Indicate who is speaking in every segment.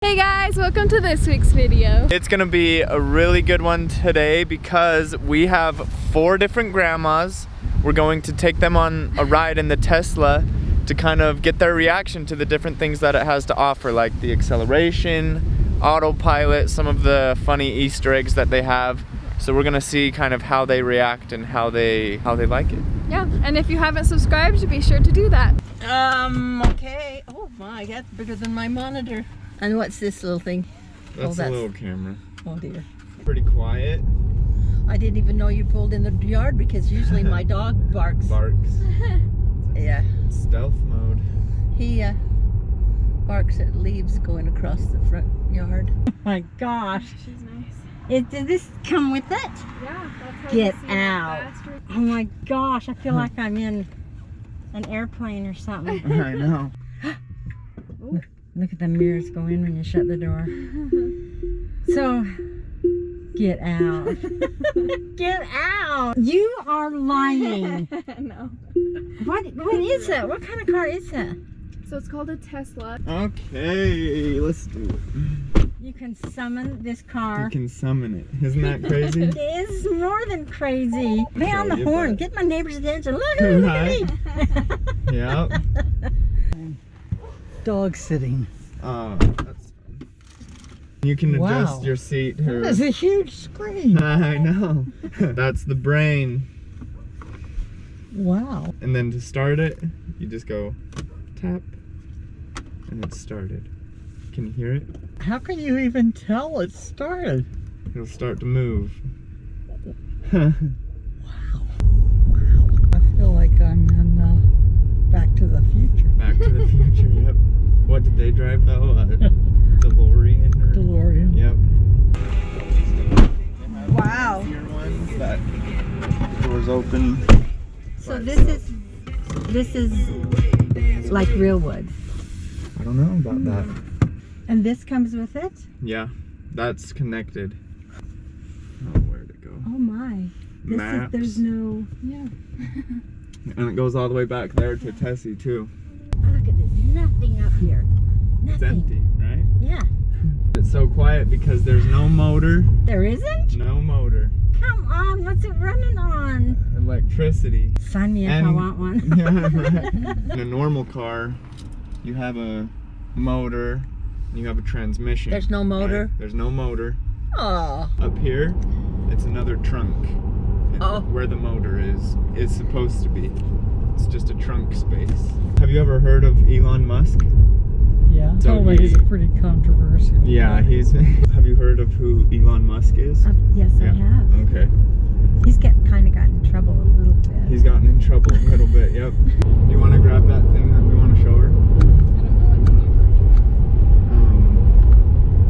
Speaker 1: Hey guys, welcome to this week's video.
Speaker 2: It's gonna be a really good one today because we have 4 different grandmas. We're going to take them on a ride in the Tesla to kind of get their reaction to the different things that it has to offer, like the acceleration, autopilot, some of the funny Easter eggs that they have. So we're gonna see kind of how they react and how they like it.
Speaker 1: Yeah, and if you haven't subscribed, be sure to do that.
Speaker 3: Okay. Oh my, that's bigger than my monitor. And what's this little thing?
Speaker 2: That's a little camera.
Speaker 3: Oh dear.
Speaker 2: Pretty quiet.
Speaker 3: I didn't even know you pulled in the yard because usually my dog barks. Yeah.
Speaker 2: Stealth mode.
Speaker 3: He barks at leaves going across the front yard. Oh my gosh.
Speaker 1: She's nice.
Speaker 3: Did this come with it?
Speaker 1: Yeah, that's how
Speaker 3: Get
Speaker 1: you see
Speaker 3: out.
Speaker 1: it faster.
Speaker 3: Oh my gosh, I feel like I'm in an airplane or something.
Speaker 2: I know.
Speaker 3: Look at the mirrors go in when you shut the door. So, get out. Get out! You are lying.
Speaker 1: No.
Speaker 3: What is it? What kind of car is it?
Speaker 1: So it's called a Tesla.
Speaker 2: Okay, let's do it.
Speaker 3: You can summon this car.
Speaker 2: You can summon it. Isn't that crazy?
Speaker 3: It is more than crazy. Lay on the
Speaker 2: you
Speaker 3: horn.
Speaker 2: bet.
Speaker 3: Get my neighbor's attention. Look at me.
Speaker 2: Yep.
Speaker 3: Dog sitting.
Speaker 2: Oh, that's fun. You can adjust your seat.
Speaker 3: That is a huge screen.
Speaker 2: I know. That's the brain.
Speaker 3: Wow.
Speaker 2: And then to start it, you just go tap, and it's started. Can you hear it?
Speaker 3: How can you even tell it started?
Speaker 2: It'll start to move.
Speaker 3: Wow. I feel like I'm in Back to the Future.
Speaker 2: Back to the Future, yep. What did they drive though? DeLorean? Or...
Speaker 3: DeLorean.
Speaker 2: Yep.
Speaker 3: Wow.
Speaker 2: Easier ones that doors open.
Speaker 3: So this is like real wood.
Speaker 2: I don't know about that.
Speaker 3: And this comes with it?
Speaker 2: Yeah, that's connected. Oh, where'd it go?
Speaker 3: Oh my.
Speaker 2: Maps.
Speaker 3: There's no, yeah.
Speaker 2: And it goes all the way back there to Tessie too.
Speaker 3: Look at this, nothing up here. Nothing.
Speaker 2: It's empty, right?
Speaker 3: Yeah.
Speaker 2: It's so quiet because there's no motor.
Speaker 3: There isn't?
Speaker 2: No motor.
Speaker 3: Come on, what's it running on?
Speaker 2: Electricity.
Speaker 3: Sign me up, I want one.
Speaker 2: Yeah, right. In a normal car, you have a motor, you have a transmission.
Speaker 3: There's no motor?
Speaker 2: Right? There's no motor.
Speaker 3: Oh.
Speaker 2: Up here, it's another trunk.
Speaker 3: Oh.
Speaker 2: Where the motor is supposed to be. It's just a trunk space. Have you ever heard of Elon Musk?
Speaker 3: Yeah.
Speaker 2: So
Speaker 3: Totally, he's pretty controversial.
Speaker 2: Yeah, he's. Have you heard of who Elon Musk is?
Speaker 3: Yes, I have.
Speaker 2: Okay.
Speaker 3: He's kind of got in trouble a little bit.
Speaker 2: He's gotten in trouble a little bit. Yep. You want to grab that thing that we want to show her?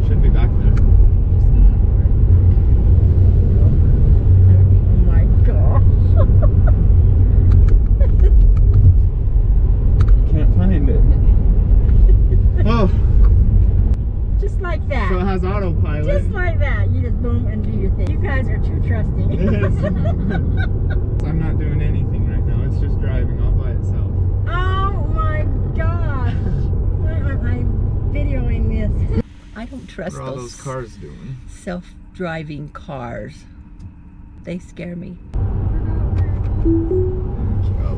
Speaker 2: Should be back there.
Speaker 3: Oh my god.
Speaker 2: Can't find it. Oh.
Speaker 3: Just like that.
Speaker 2: So it has autopilot.
Speaker 3: Just like that. You just boom and do your thing. You guys are too trusting.
Speaker 2: It is. I'm not doing anything right now. It's just driving all by itself.
Speaker 3: Oh my gosh. Why aren't I videoing this? I don't trust
Speaker 2: What are all those cars doing?
Speaker 3: self-driving cars. They scare me.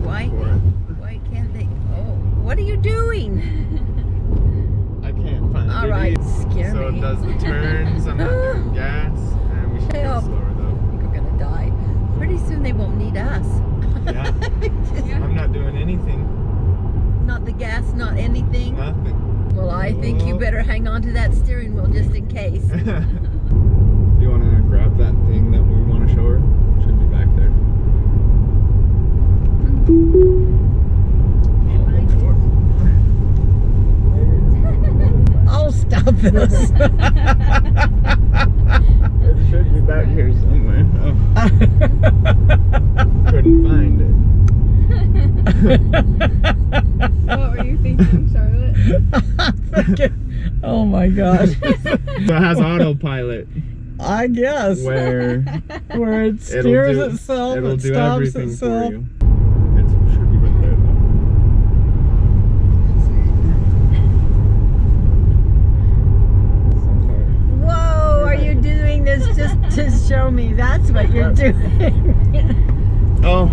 Speaker 3: Why can't they? Oh, what are you doing?
Speaker 2: I can't find it.
Speaker 3: All right, scare
Speaker 2: So
Speaker 3: me.
Speaker 2: it does the turns. I'm not doing gas. And we should go
Speaker 3: Help.
Speaker 2: slower though.
Speaker 3: I think we're gonna die. Pretty soon they won't need us.
Speaker 2: Yeah. I'm not doing anything.
Speaker 3: Not the gas, not anything.
Speaker 2: Nothing.
Speaker 3: Well, I think you better hang on to that steering wheel just in case.
Speaker 2: You want to grab that thing that we want to show her? Should be back there.
Speaker 3: I'll stop this.
Speaker 2: It should be back here somewhere. Oh. Couldn't find it.
Speaker 1: What were you thinking, Charlotte?
Speaker 3: Oh my gosh.
Speaker 2: So it has autopilot.
Speaker 3: I guess.
Speaker 2: Where
Speaker 3: it steers itself,
Speaker 2: it'll
Speaker 3: it
Speaker 2: do
Speaker 3: stops
Speaker 2: everything
Speaker 3: itself.
Speaker 2: for you. It should be right there though. Let's see.
Speaker 3: show me. That's what you're doing.
Speaker 2: Oh,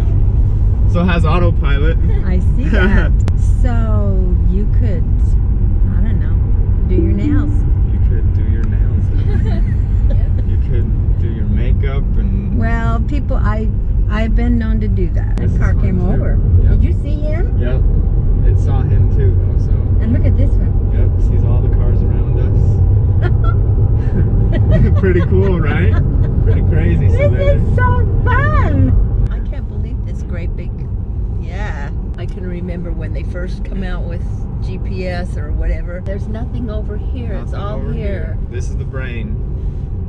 Speaker 2: so it has autopilot.
Speaker 3: I see that. So you could, I don't know, do your nails.
Speaker 2: You could do your nails. You could do your makeup and.
Speaker 3: Well, people, I've been known to do that.
Speaker 2: This
Speaker 3: That
Speaker 2: is
Speaker 3: car
Speaker 2: fun,
Speaker 3: came
Speaker 2: too.
Speaker 3: over.
Speaker 2: Yep.
Speaker 3: Did you see him?
Speaker 2: Yep. It saw him too, though. So.
Speaker 3: And look at this one.
Speaker 2: Yep. Sees all the cars around us. Pretty cool, right? Pretty crazy.
Speaker 3: This is so fun. I can't believe this great big. Yeah. I can remember when they first come out with GPS or whatever. There's nothing over here. It's
Speaker 2: Nothing
Speaker 3: all
Speaker 2: over
Speaker 3: here.
Speaker 2: This is the brain.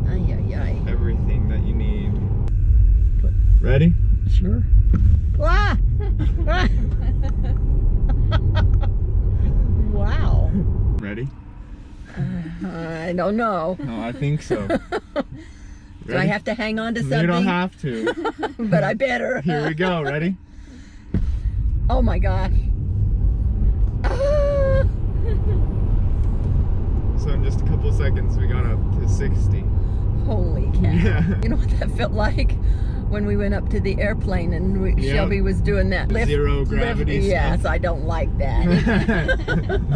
Speaker 3: Ay, ay, ay.
Speaker 2: Everything that you need. Ready?
Speaker 3: Sure. Ah! Wow.
Speaker 2: Ready?
Speaker 3: I don't know.
Speaker 2: No, I think so.
Speaker 3: Do I have to hang on to something?
Speaker 2: You don't have to.
Speaker 3: But I better.
Speaker 2: Here we go. Ready?
Speaker 3: Oh my gosh. Ah!
Speaker 2: So in just a couple seconds, we got up to 60.
Speaker 3: Holy cow.
Speaker 2: Yeah.
Speaker 3: You know what that felt like? When we went up to the airplane and
Speaker 2: Yep.
Speaker 3: Shelby was doing that lift.
Speaker 2: Zero gravity
Speaker 3: Yes,
Speaker 2: stuff.
Speaker 3: I don't like that.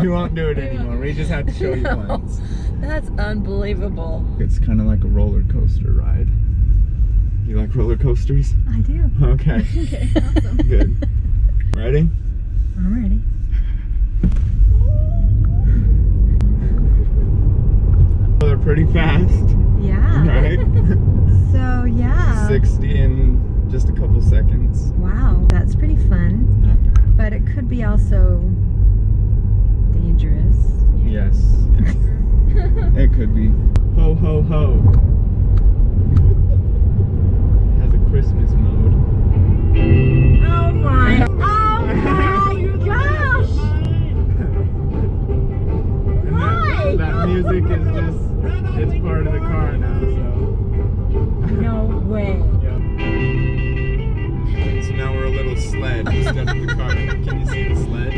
Speaker 2: You won't do it anymore. We just had to show you
Speaker 3: No.
Speaker 2: once.
Speaker 3: That's unbelievable.
Speaker 2: It's kind of like a roller coaster ride. You like roller coasters?
Speaker 3: I do.
Speaker 2: Okay.
Speaker 1: Okay, awesome.
Speaker 2: Good. Ready?
Speaker 3: I'm ready.
Speaker 2: Well, they're pretty fast,
Speaker 3: Yeah.
Speaker 2: right?
Speaker 3: So yeah.
Speaker 2: 60 in just a couple seconds.
Speaker 3: Wow, that's pretty fun.
Speaker 2: Not bad.
Speaker 3: But it could be also dangerous.
Speaker 2: Yes. It could be. Ho ho ho. Has a Christmas mode.
Speaker 3: Oh my! Oh my gosh!
Speaker 2: And
Speaker 3: Why?
Speaker 2: that music is just, it's part of the car now, so.
Speaker 3: No way.
Speaker 2: Yep. So now we're a little sled instead of the car. Can you see the sled?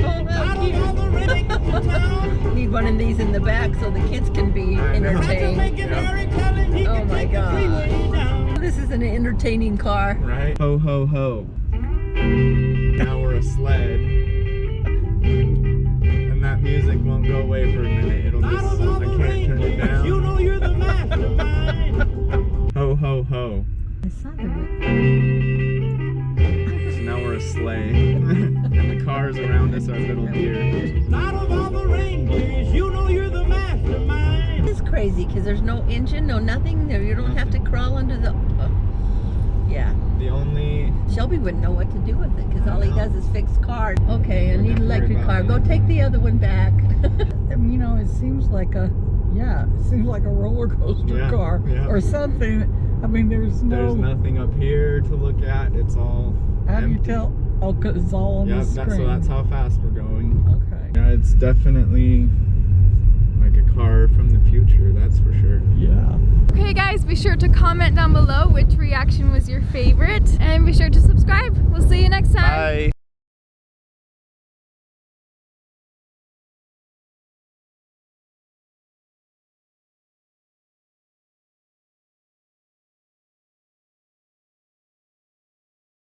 Speaker 3: Oh no! How cute. Need one of these in the back so the kids can be
Speaker 2: I know.
Speaker 3: entertained.
Speaker 2: Yep.
Speaker 3: Oh my god! This is an entertaining car.
Speaker 2: Right? Ho ho ho. Now we're a sled. And that music won't go away for a minute. It'll just, I can't turn it down.
Speaker 4: You know you're the mastermind.
Speaker 2: Ho ho ho.
Speaker 3: I saw the.
Speaker 2: So now we're a sleigh. And the cars around us are little deer.
Speaker 4: Out of all the reindeers, you know you're the mastermind.
Speaker 3: It's crazy because there's no engine, no nothing. You don't have to crawl under the. Yeah.
Speaker 2: The only
Speaker 3: Shelby wouldn't know what to do with it because all he does is fix cars. Okay, I
Speaker 2: Don't
Speaker 3: need
Speaker 2: have
Speaker 3: an
Speaker 2: to worry
Speaker 3: electric
Speaker 2: about
Speaker 3: car.
Speaker 2: me.
Speaker 3: Go take the other one back.
Speaker 5: You know, it seems like a roller coaster
Speaker 2: Yeah,
Speaker 5: car
Speaker 2: yeah.
Speaker 5: or something. I mean, there's
Speaker 2: there's nothing up here to look at. It's all
Speaker 5: how do you
Speaker 2: empty.
Speaker 5: tell? Oh, 'cause it's all on
Speaker 2: Yep,
Speaker 5: the screen.
Speaker 2: so that's how fast we're going.
Speaker 5: Okay.
Speaker 2: Yeah, it's definitely like a car from the future, that's for sure.
Speaker 5: Yeah.
Speaker 1: Okay guys, be sure to comment down below which reaction was your favorite and be sure to subscribe. We'll see you next time.
Speaker 2: Bye.